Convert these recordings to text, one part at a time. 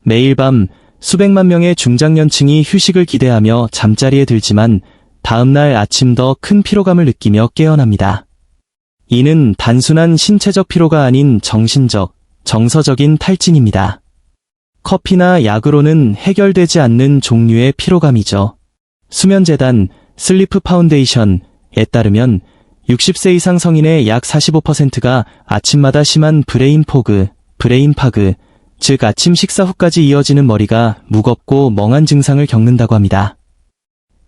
매일 밤 수백만 명의 중장년층이 휴식을 기대하며 잠자리에 들지만 다음날 아침 더 큰 피로감을 느끼며 깨어납니다. 이는 단순한 신체적 피로가 아닌 정신적, 정서적인 탈진입니다. 커피나 약으로는 해결되지 않는 종류의 피로감이죠. 수면재단 슬리프 파운데이션에 따르면 60세 이상 성인의 약 45%가 아침마다 심한 브레인 포그, 브레인 파그, 즉 아침 식사 후까지 이어지는 머리가 무겁고 멍한 증상을 겪는다고 합니다.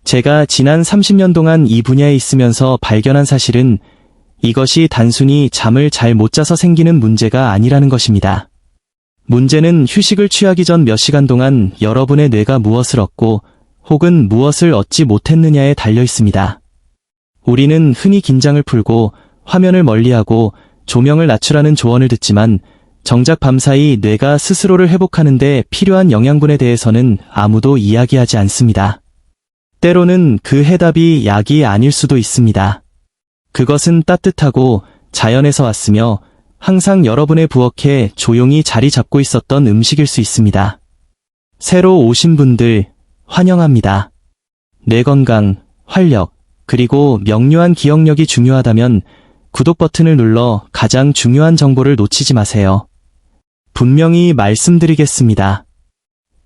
제가 지난 30년 동안 이 분야에 있으면서 발견한 사실은 이것이 단순히 잠을 잘 못 자서 생기는 문제가 아니라는 것입니다. 문제는 휴식을 취하기 전 몇 시간 동안 여러분의 뇌가 무엇을 얻고 혹은 무엇을 얻지 못했느냐에 달려 있습니다. 우리는 흔히 긴장을 풀고 화면을 멀리하고 조명을 낮추라는 조언을 듣지만 정작 밤사이 뇌가 스스로를 회복하는 데 필요한 영양분에 대해서는 아무도 이야기하지 않습니다. 때로는 그 해답이 약이 아닐 수도 있습니다. 그것은 따뜻하고 자연에서 왔으며 항상 여러분의 부엌에 조용히 자리 잡고 있었던 음식일 수 있습니다. 새로 오신 분들 환영합니다. 뇌 건강, 활력, 그리고 명료한 기억력이 중요하다면 구독 버튼을 눌러 가장 중요한 정보를 놓치지 마세요. 분명히 말씀드리겠습니다.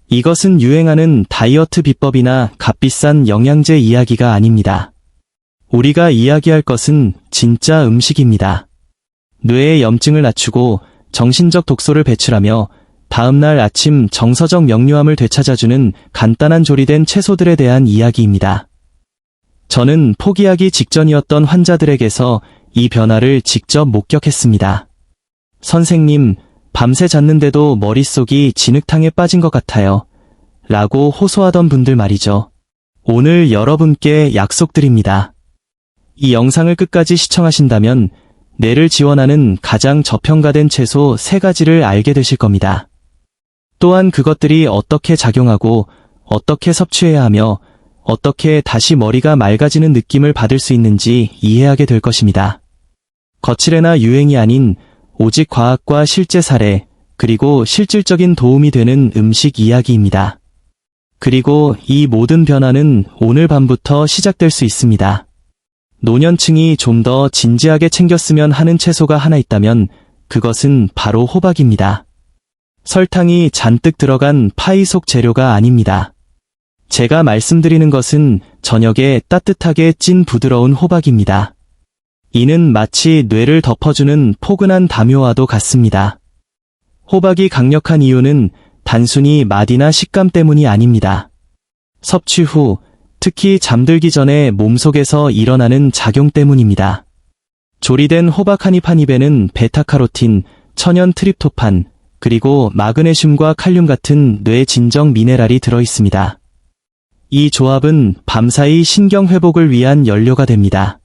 이것은 유행하는 다이어트 비법이나 값비싼 영양제 이야기가 아닙니다. 우리가 이야기할 것은 진짜 음식입니다. 뇌의 염증을 낮추고 정신적 독소를 배출하며 다음날 아침 정서적 명료함을 되찾아주는 간단한 조리된 채소들에 대한 이야기입니다. 저는 포기하기 직전이었던 환자들에게서 이 변화를 직접 목격했습니다. 선생님, 밤새 잤는데도 머릿속이 진흙탕에 빠진 것 같아요. 라고 호소하던 분들 말이죠. 오늘 여러분께 약속드립니다. 이 영상을 끝까지 시청하신다면 뇌를 지원하는 가장 저평가된 채소 3가지를 알게 되실 겁니다. 또한 그것들이 어떻게 작용하고 어떻게 섭취해야 하며 어떻게 다시 머리가 맑아지는 느낌을 받을 수 있는지 이해하게 될 것입니다. 거칠애나 유행이 아닌 오직 과학과 실제 사례, 그리고 실질적인 도움이 되는 음식 이야기입니다. 그리고 이 모든 변화는 오늘 밤부터 시작될 수 있습니다. 노년층이 좀 더 진지하게 챙겼으면 하는 채소가 하나 있다면 그것은 바로 호박입니다. 설탕이 잔뜩 들어간 파이 속 재료가 아닙니다. 제가 말씀드리는 것은 저녁에 따뜻하게 찐 부드러운 호박입니다. 이는 마치 뇌를 덮어주는 포근한 담요와도 같습니다. 호박이 강력한 이유는 단순히 맛이나 식감 때문이 아닙니다. 섭취 후, 특히 잠들기 전에 몸속에서 일어나는 작용 때문입니다. 조리된 호박 한 입에는 베타카로틴, 천연 트립토판, 그리고 마그네슘과 칼륨 같은 뇌 진정 미네랄이 들어있습니다. 이 조합은 밤사이 신경 회복을 위한 연료가 됩니다.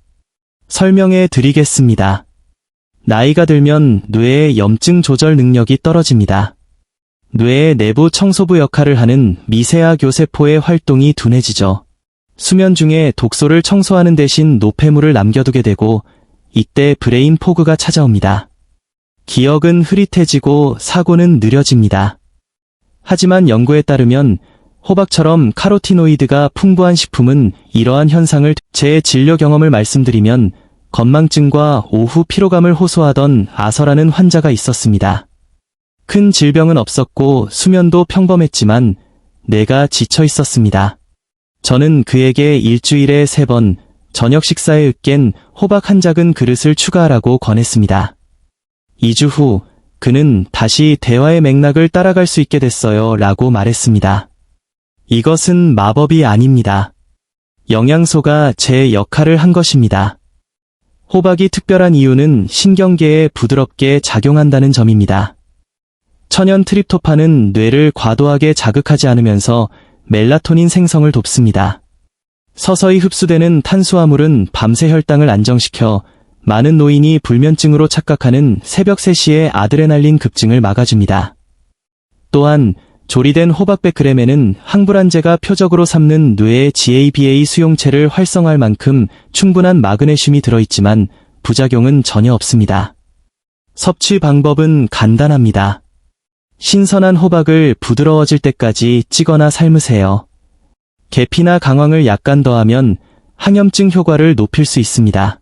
설명해 드리겠습니다. 나이가 들면 뇌의 염증 조절 능력이 떨어집니다. 뇌의 내부 청소부 역할을 하는 미세아 교세포의 활동이 둔해지죠. 수면 중에 독소를 청소하는 대신 노폐물을 남겨두게 되고 이때 브레인 포그가 찾아옵니다. 기억은 흐릿해지고 사고는 느려집니다. 하지만 연구에 따르면 호박처럼 카로티노이드가 풍부한 식품은 이러한 현상을 제 진료 경험을 말씀드리면 건망증과 오후 피로감을 호소하던 아서라는 환자가 있었습니다. 큰 질병은 없었고 수면도 평범했지만 뇌가 지쳐 있었습니다. 저는 그에게 일주일에 3번 저녁 식사에 으깬 호박 한 작은 그릇을 추가하라고 권했습니다. 2주 후 그는 다시 대화의 맥락을 따라갈 수 있게 됐어요 라고 말했습니다. 이것은 마법이 아닙니다. 영양소가 제 역할을 한 것입니다. 호박이 특별한 이유는 신경계에 부드럽게 작용한다는 점입니다. 천연 트립토판은 뇌를 과도하게 자극하지 않으면서 멜라토닌 생성을 돕습니다. 서서히 흡수되는 탄수화물은 밤새 혈당을 안정시켜 많은 노인이 불면증으로 착각하는 새벽 3시의 아드레날린 급증을 막아줍니다. 또한 조리된 호박 100g에는 항불안제가 표적으로 삼는 뇌의 GABA 수용체를 활성화할 만큼 충분한 마그네슘이 들어있지만 부작용은 전혀 없습니다. 섭취 방법은 간단합니다. 신선한 호박을 부드러워질 때까지 찌거나 삶으세요. 계피나 강황을 약간 더하면 항염증 효과를 높일 수 있습니다.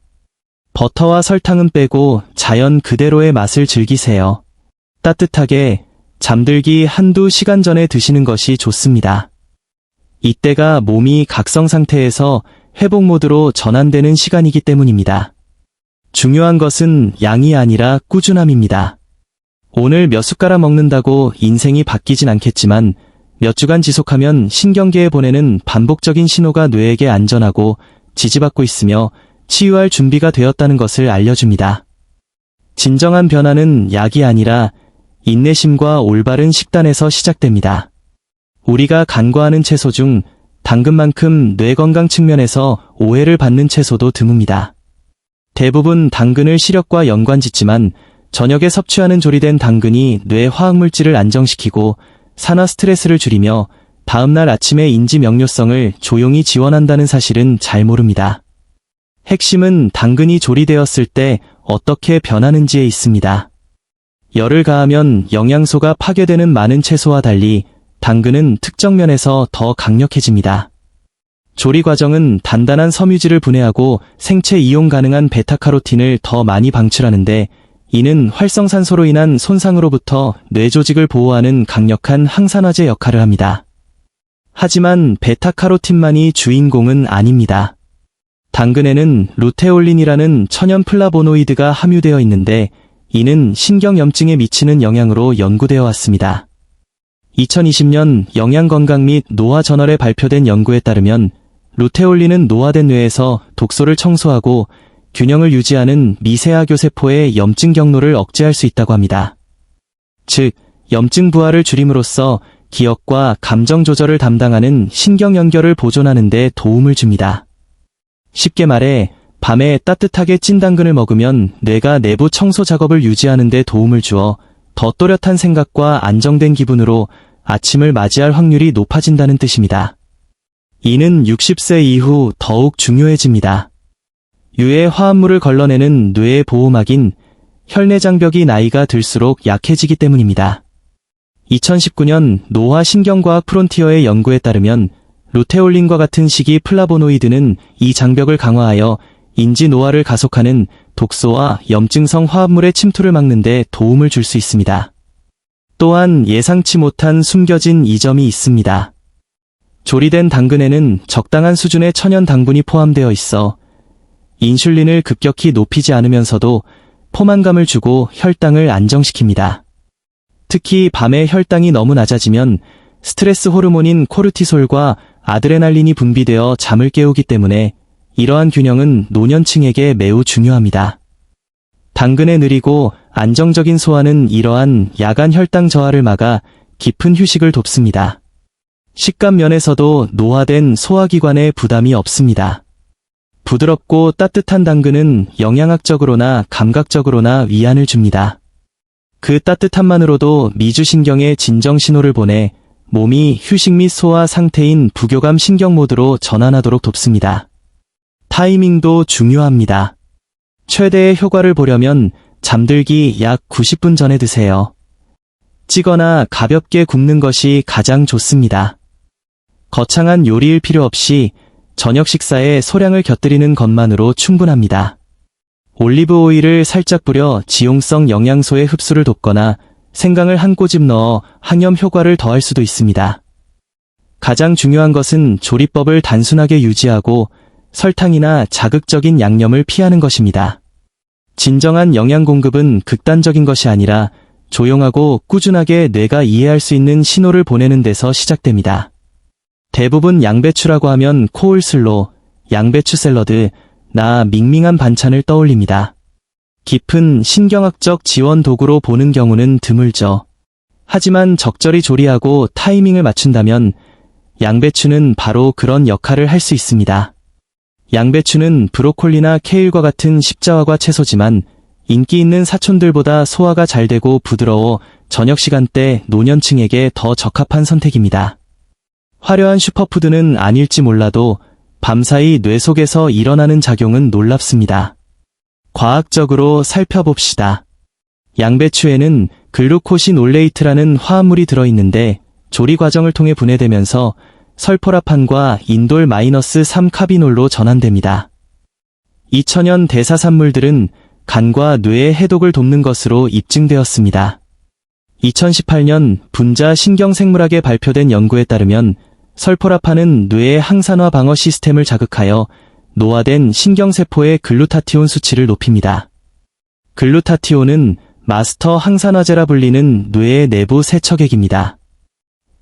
버터와 설탕은 빼고 자연 그대로의 맛을 즐기세요. 따뜻하게 잠들기 한두 시간 전에 드시는 것이 좋습니다. 이때가 몸이 각성 상태에서 회복 모드로 전환되는 시간이기 때문입니다. 중요한 것은 양이 아니라 꾸준함입니다. 오늘 몇 숟가락 먹는다고 인생이 바뀌진 않겠지만 몇 주간 지속하면 신경계에 보내는 반복적인 신호가 뇌에게 안전하고 지지받고 있으며 치유할 준비가 되었다는 것을 알려줍니다. 진정한 변화는 약이 아니라 인내심과 올바른 식단에서 시작됩니다. 우리가 간과하는 채소 중 당근만큼 뇌 건강 측면에서 오해를 받는 채소도 드뭅니다. 대부분 당근을 시력과 연관짓지만 저녁에 섭취하는 조리된 당근이 뇌 화학물질을 안정시키고 산화 스트레스를 줄이며 다음날 아침의 인지 명료성을 조용히 지원한다는 사실은 잘 모릅니다. 핵심은 당근이 조리되었을 때 어떻게 변하는지에 있습니다. 열을 가하면 영양소가 파괴되는 많은 채소와 달리 당근은 특정 면에서 더 강력해집니다. 조리 과정은 단단한 섬유질을 분해하고 생체 이용 가능한 베타카로틴을 더 많이 방출하는데 이는 활성산소로 인한 손상으로부터 뇌 조직을 보호하는 강력한 항산화제 역할을 합니다. 하지만 베타카로틴만이 주인공은 아닙니다. 당근에는 루테올린이라는 천연 플라보노이드가 함유되어 있는데 이는 신경염증에 미치는 영향으로 연구되어 왔습니다. 2020년 영양건강 및 노화 저널에 발표된 연구에 따르면 루테올린은 노화된 뇌에서 독소를 청소하고 균형을 유지하는 미세하 교세포의 염증 경로를 억제할 수 있다고 합니다. 즉, 염증 부하를 줄임으로써 기억과 감정 조절을 담당하는 신경 연결을 보존하는 데 도움을 줍니다. 쉽게 말해 밤에 따뜻하게 찐 당근을 먹으면 뇌가 내부 청소 작업을 유지하는 데 도움을 주어 더 또렷한 생각과 안정된 기분으로 아침을 맞이할 확률이 높아진다는 뜻입니다. 이는 60세 이후 더욱 중요해집니다. 유해 화합물을 걸러내는 뇌의 보호막인 혈내장벽이 나이가 들수록 약해지기 때문입니다. 2019년 노화신경과학 프론티어의 연구에 따르면 루테올린과 같은 식이 플라보노이드는 이 장벽을 강화하여 인지 노화를 가속하는 독소와 염증성 화합물의 침투를 막는 데 도움을 줄 수 있습니다. 또한 예상치 못한 숨겨진 이점이 있습니다. 조리된 당근에는 적당한 수준의 천연 당분이 포함되어 있어 인슐린을 급격히 높이지 않으면서도 포만감을 주고 혈당을 안정시킵니다. 특히 밤에 혈당이 너무 낮아지면 스트레스 호르몬인 코르티솔과 아드레날린이 분비되어 잠을 깨우기 때문에 이러한 균형은 노년층에게 매우 중요합니다. 당근의 느리고 안정적인 소화는 이러한 야간 혈당 저하를 막아 깊은 휴식을 돕습니다. 식감 면에서도 노화된 소화기관에 부담이 없습니다. 부드럽고 따뜻한 당근은 영양학적으로나 감각적으로나 위안을 줍니다. 그 따뜻함만으로도 미주신경에 진정 신호를 보내 몸이 휴식 및 소화 상태인 부교감 신경 모드로 전환하도록 돕습니다. 타이밍도 중요합니다. 최대의 효과를 보려면 잠들기 약 90분 전에 드세요. 찌거나 가볍게 굽는 것이 가장 좋습니다. 거창한 요리일 필요 없이 저녁 식사에 소량을 곁들이는 것만으로 충분합니다. 올리브 오일을 살짝 뿌려 지용성 영양소의 흡수를 돕거나 생강을 한 꼬집 넣어 항염 효과를 더할 수도 있습니다. 가장 중요한 것은 조리법을 단순하게 유지하고 설탕이나 자극적인 양념을 피하는 것입니다. 진정한 영양 공급은 극단적인 것이 아니라 조용하고 꾸준하게 뇌가 이해할 수 있는 신호를 보내는 데서 시작됩니다. 대부분 양배추라고 하면 코울슬로, 양배추 샐러드, 나 밍밍한 반찬을 떠올립니다. 깊은 신경학적 지원 도구로 보는 경우는 드물죠. 하지만 적절히 조리하고 타이밍을 맞춘다면 양배추는 바로 그런 역할을 할 수 있습니다. 양배추는 브로콜리나 케일과 같은 십자화과 채소지만 인기 있는 사촌들보다 소화가 잘 되고 부드러워 저녁 시간대 노년층에게 더 적합한 선택입니다. 화려한 슈퍼푸드는 아닐지 몰라도 밤사이 뇌 속에서 일어나는 작용은 놀랍습니다. 과학적으로 살펴봅시다. 양배추에는 글루코시놀레이트라는 화합물이 들어있는데 조리 과정을 통해 분해되면서 설포라판과 인돌-3카비놀로 전환됩니다. 이 천연 대사산물들은 간과 뇌의 해독을 돕는 것으로 입증되었습니다. 2018년 분자 신경생물학에 발표된 연구에 따르면 설포라판은 뇌의 항산화 방어 시스템을 자극하여 노화된 신경세포의 글루타티온 수치를 높입니다. 글루타티온은 마스터 항산화제라 불리는 뇌의 내부 세척액입니다.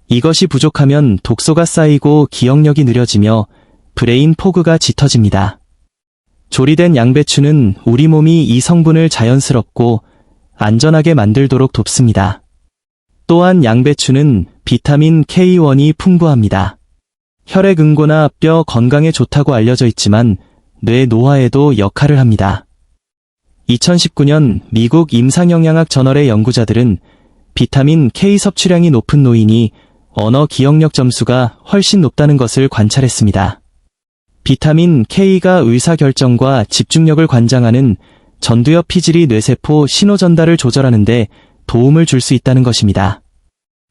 이것이 부족하면 독소가 쌓이고 기억력이 느려지며 브레인 포그가 짙어집니다. 조리된 양배추는 우리 몸이 이 성분을 자연스럽고 안전하게 만들도록 돕습니다. 또한 양배추는 비타민 K1이 풍부합니다. 혈액 응고나 뼈 건강에 좋다고 알려져 있지만 뇌 노화에도 역할을 합니다. 2019년 미국 임상영양학 저널의 연구자들은 비타민 K 섭취량이 높은 노인이 언어 기억력 점수가 훨씬 높다는 것을 관찰했습니다. 비타민 K가 의사결정과 집중력을 관장하는 전두엽 피질이 뇌세포 신호 전달을 조절하는 데 도움을 줄 수 있다는 것입니다.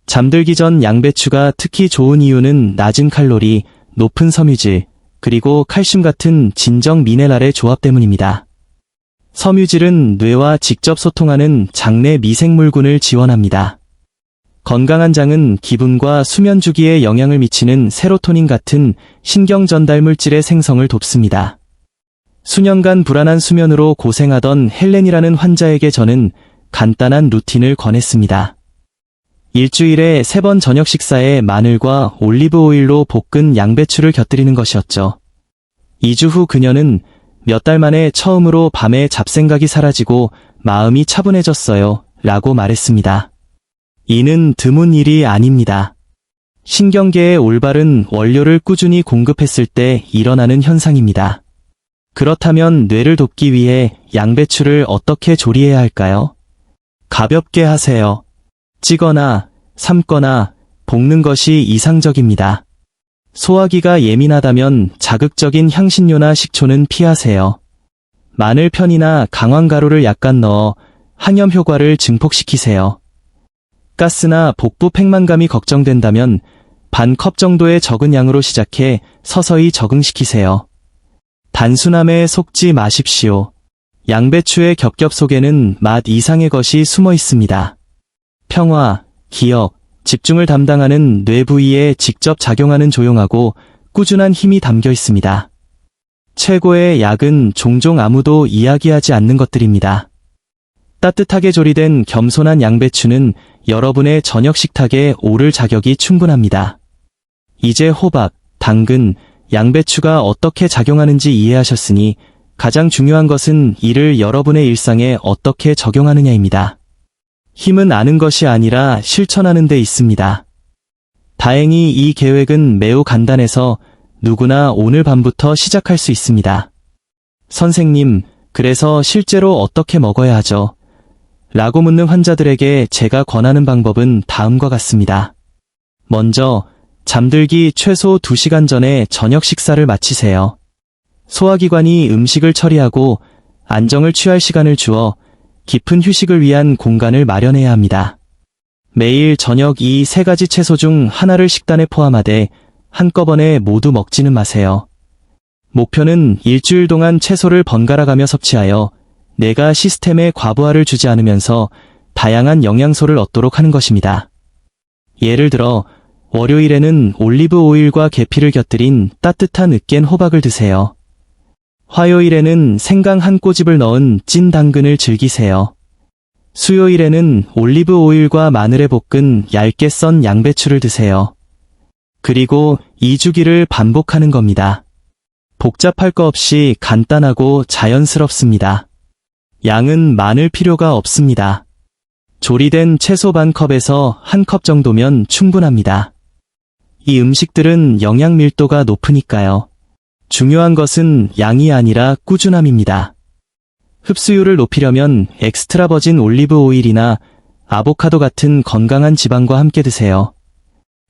잠들기 전 양배추가 특히 좋은 이유는 낮은 칼로리, 높은 섬유질, 그리고 칼슘 같은 진정 미네랄의 조합 때문입니다. 섬유질은 뇌와 직접 소통하는 장내 미생물군을 지원합니다. 건강한 장은 기분과 수면 주기에 영향을 미치는 세로토닌 같은 신경 전달 물질의 생성을 돕습니다. 수년간 불안한 수면으로 고생하던 헬렌이라는 환자에게 저는 간단한 루틴을 권했습니다. 일주일에 3번 저녁 식사에 마늘과 올리브 오일로 볶은 양배추를 곁들이는 것이었죠. 2주 후 그녀는 몇 달 만에 처음으로 밤에 잡생각이 사라지고 마음이 차분해졌어요. 라고 말했습니다. 이는 드문 일이 아닙니다. 신경계에 올바른 원료를 꾸준히 공급했을 때 일어나는 현상입니다. 그렇다면 뇌를 돕기 위해 양배추를 어떻게 조리해야 할까요? 가볍게 하세요. 찌거나 삶거나 볶는 것이 이상적입니다. 소화기가 예민하다면 자극적인 향신료나 식초는 피하세요. 마늘 편이나 강황가루를 약간 넣어 항염 효과를 증폭시키세요. 가스나 복부 팽만감이 걱정된다면 반 컵 정도의 적은 양으로 시작해 서서히 적응시키세요. 단순함에 속지 마십시오. 양배추의 겹겹 속에는 맛 이상의 것이 숨어 있습니다. 평화, 기억, 집중을 담당하는 뇌 부위에 직접 작용하는 조용하고 꾸준한 힘이 담겨 있습니다. 최고의 약은 종종 아무도 이야기하지 않는 것들입니다. 따뜻하게 조리된 겸손한 양배추는 여러분의 저녁 식탁에 오를 자격이 충분합니다. 이제 호박, 당근, 양배추가 어떻게 작용하는지 이해하셨으니 가장 중요한 것은 이를 여러분의 일상에 어떻게 적용하느냐입니다. 힘은 아는 것이 아니라 실천하는 데 있습니다. 다행히 이 계획은 매우 간단해서 누구나 오늘 밤부터 시작할 수 있습니다. 선생님, 그래서 실제로 어떻게 먹어야 하죠? 라고 묻는 환자들에게 제가 권하는 방법은 다음과 같습니다. 먼저, 잠들기 최소 2시간 전에 저녁 식사를 마치세요. 소화기관이 음식을 처리하고 안정을 취할 시간을 주어 깊은 휴식을 위한 공간을 마련해야 합니다. 매일 저녁 이 3가지 채소 중 하나를 식단에 포함하되 한꺼번에 모두 먹지는 마세요. 목표는 일주일 동안 채소를 번갈아가며 섭취하여 뇌가 시스템에 과부하를 주지 않으면서 다양한 영양소를 얻도록 하는 것입니다. 예를 들어 월요일에는 올리브 오일과 계피를 곁들인 따뜻한 으깬 호박을 드세요. 화요일에는 생강 한 꼬집을 넣은 찐 당근을 즐기세요. 수요일에는 올리브 오일과 마늘에 볶은 얇게 썬 양배추를 드세요. 그리고 2주기를 반복하는 겁니다. 복잡할 거 없이 간단하고 자연스럽습니다. 양은 많을 필요가 없습니다. 조리된 채소 반 컵에서 1컵 정도면 충분합니다. 이 음식들은 영양 밀도가 높으니까요. 중요한 것은 양이 아니라 꾸준함입니다. 흡수율을 높이려면 엑스트라 버진 올리브 오일이나 아보카도 같은 건강한 지방과 함께 드세요.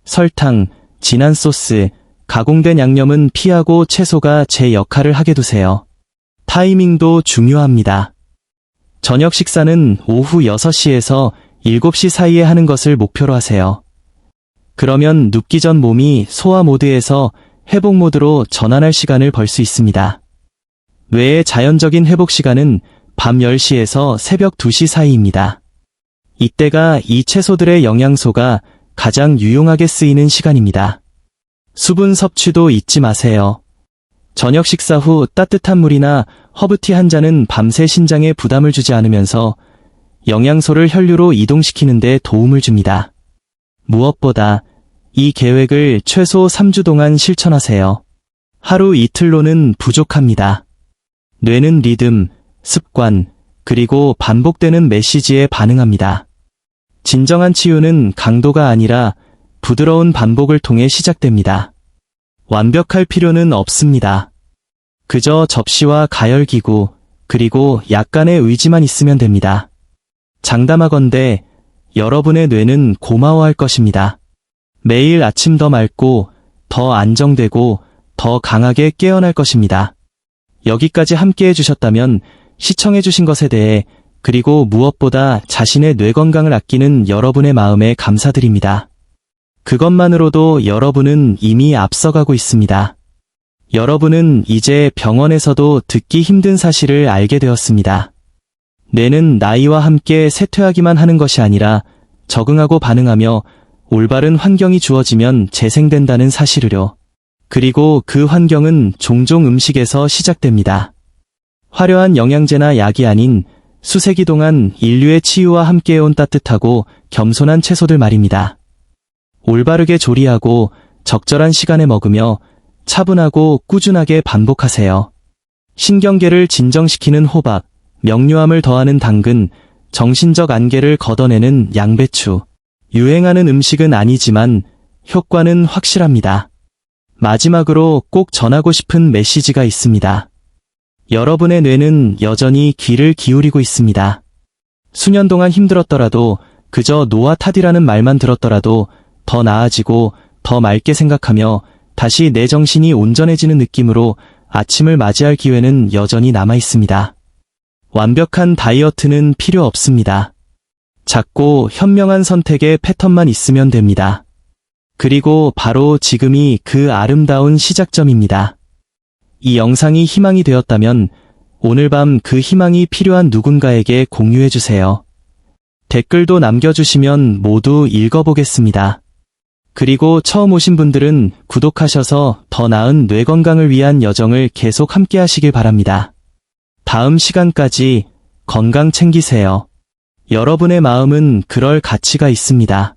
설탕, 진한 소스, 가공된 양념은 피하고 채소가 제 역할을 하게 두세요. 타이밍도 중요합니다. 저녁 식사는 오후 6시에서 7시 사이에 하는 것을 목표로 하세요. 그러면 눕기 전 몸이 소화 모드에서 회복 모드로 전환할 시간을 벌 수 있습니다. 뇌의 자연적인 회복 시간은 밤 10시에서 새벽 2시 사이입니다. 이때가 이 채소들의 영양소가 가장 유용하게 쓰이는 시간입니다. 수분 섭취도 잊지 마세요. 저녁 식사 후 따뜻한 물이나 허브티 한 잔은 밤새 신장에 부담을 주지 않으면서 영양소를 혈류로 이동시키는 데 도움을 줍니다. 무엇보다 이 계획을 최소 3주 동안 실천하세요. 하루 이틀로는 부족합니다. 뇌는 리듬, 습관, 그리고 반복되는 메시지에 반응합니다. 진정한 치유는 강도가 아니라 부드러운 반복을 통해 시작됩니다. 완벽할 필요는 없습니다. 그저 접시와 가열기구, 그리고 약간의 의지만 있으면 됩니다. 장담하건대 여러분의 뇌는 고마워할 것입니다. 매일 아침 더 맑고, 더 안정되고, 더 강하게 깨어날 것입니다. 여기까지 함께 해주셨다면 시청해주신 것에 대해 그리고 무엇보다 자신의 뇌 건강을 아끼는 여러분의 마음에 감사드립니다. 그것만으로도 여러분은 이미 앞서가고 있습니다. 여러분은 이제 병원에서도 듣기 힘든 사실을 알게 되었습니다. 뇌는 나이와 함께 쇠퇴하기만 하는 것이 아니라 적응하고 반응하며 올바른 환경이 주어지면 재생된다는 사실을요. 그리고 그 환경은 종종 음식에서 시작됩니다. 화려한 영양제나 약이 아닌 수세기 동안 인류의 치유와 함께해온 따뜻하고 겸손한 채소들 말입니다. 올바르게 조리하고 적절한 시간에 먹으며 차분하고 꾸준하게 반복하세요. 신경계를 진정시키는 호박, 명료함을 더하는 당근, 정신적 안개를 걷어내는 양배추. 유행하는 음식은 아니지만 효과는 확실합니다. 마지막으로 꼭 전하고 싶은 메시지가 있습니다. 여러분의 뇌는 여전히 귀를 기울이고 있습니다. 수년 동안 힘들었더라도, 그저 노화 탓이라는 말만 들었더라도 더 나아지고 더 맑게 생각하며 다시 내 정신이 온전해지는 느낌으로 아침을 맞이할 기회는 여전히 남아 있습니다. 완벽한 다이어트는 필요 없습니다. 작고 현명한 선택의 패턴만 있으면 됩니다. 그리고 바로 지금이 그 아름다운 시작점입니다. 이 영상이 희망이 되었다면 오늘 밤 그 희망이 필요한 누군가에게 공유해주세요. 댓글도 남겨주시면 모두 읽어보겠습니다. 그리고 처음 오신 분들은 구독하셔서 더 나은 뇌 건강을 위한 여정을 계속 함께 하시길 바랍니다. 다음 시간까지 건강 챙기세요. 여러분의 마음은 그럴 가치가 있습니다.